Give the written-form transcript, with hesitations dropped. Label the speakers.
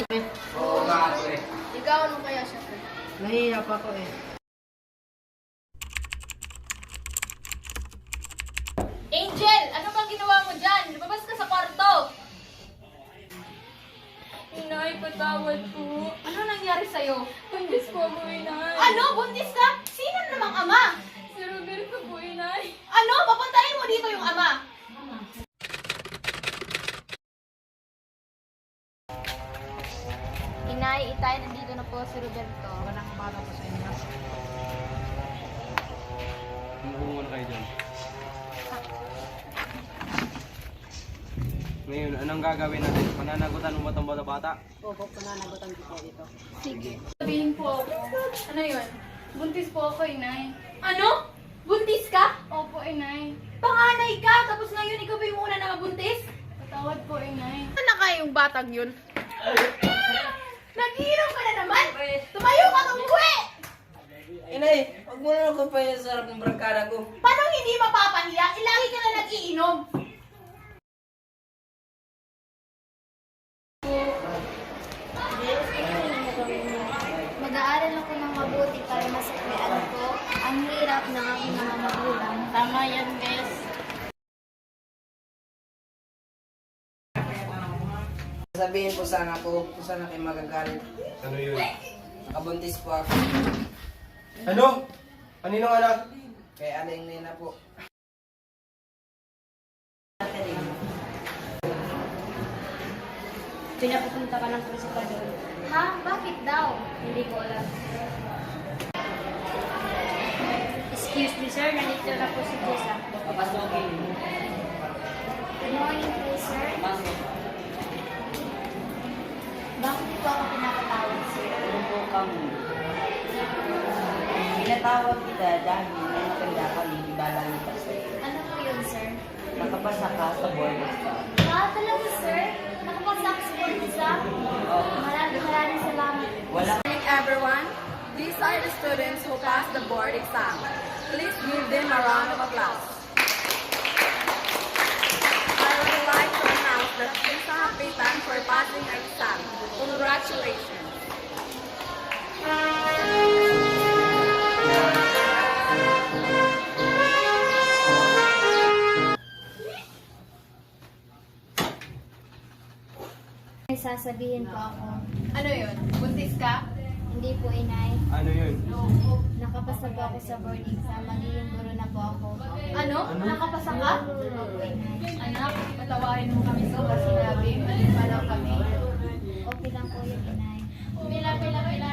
Speaker 1: Oo nga ako eh.
Speaker 2: Ikaw, ano kaya siya?
Speaker 3: Nahihiya pa ako eh.
Speaker 2: Angel, ano bang ginawa mo dyan? Lumabas ka sa kwarto.
Speaker 4: Inay, patawad po.
Speaker 2: Ano nangyari sa'yo?
Speaker 4: Buntis po ako, Inay.
Speaker 2: Ano? Buntis ka? Sino namang ama?
Speaker 4: Si Roberto po, Inay.
Speaker 2: Ano? Papuntahin mo dito yung ama. Inay, itay, nandito na po si Roberto.
Speaker 3: Walang bata ko sa inyo.
Speaker 1: Muna kayo dyan. Ngayon, anong gagawin natin? Pananagutan mo ba itong bata-bata?
Speaker 3: Opo, pananagutan ko po dito.
Speaker 4: Sige. Sabihin po ako. Ano yun? Buntis po ako, Inay.
Speaker 2: Ano? Buntis ka?
Speaker 4: Opo, Inay.
Speaker 2: Panganay ka, tapos ngayon ikaw ba yung una na mabuntis?
Speaker 4: Patawad po, Inay.
Speaker 2: Saan na kaya yung batang yun? Nagiinom ka na naman? Tumayo ka ng buwi!
Speaker 3: Inay, huwag mo na ako pa yung sarap ng barkada ko.
Speaker 2: Paano hindi mapapahiya? Lagi ka na nag-iinom.
Speaker 5: Mag-aaral ako ng mabuti para masuklian ko ang hirap ng aking mga magulang.
Speaker 4: Tama yan, guys.
Speaker 3: Sabihin po sana ko kung saan kayo magagalit.
Speaker 1: Ano yun?
Speaker 3: Nakabuntis po ako.
Speaker 1: Ano? Kaninong anak?
Speaker 3: Kay Aling Nina po.
Speaker 5: Pinapupunta ka ng principal doon. Ha? Bakit daw? Hindi ko alam. Excuse me sir, nandito na po si Jessa.
Speaker 3: Papasukin.
Speaker 5: Good morning po sir. Bakit po ako pinapatawag sir?
Speaker 6: Ano po kami? Pinatawag kita dahil may maganda ka nilibala kita sa iyo.
Speaker 5: Ano po yun sir?
Speaker 6: Nakapasa ka sa board exam.
Speaker 5: Talaga sir? Nakapasa ako sa board exam? Maraming salamat.
Speaker 6: Wala
Speaker 2: Good morning everyone. These are the students who passed the board exam. Please give them a round of applause. I would like to announce that these are happy time for passing our exam. Congratulations.
Speaker 5: May sasabihin po ako.
Speaker 2: Ano yun? Buntis ka?
Speaker 5: Hindi po inay.
Speaker 1: Ano yun?
Speaker 5: Nakapasa po ako sa board exam. Magiging guro na po ako.
Speaker 2: Ano? Nakapasa ka?
Speaker 5: Opo inay.
Speaker 2: Anak, patawarin mo kami sa sinabi. Mali pa lang kami.
Speaker 5: Okay lang po yun inay.
Speaker 2: Pila.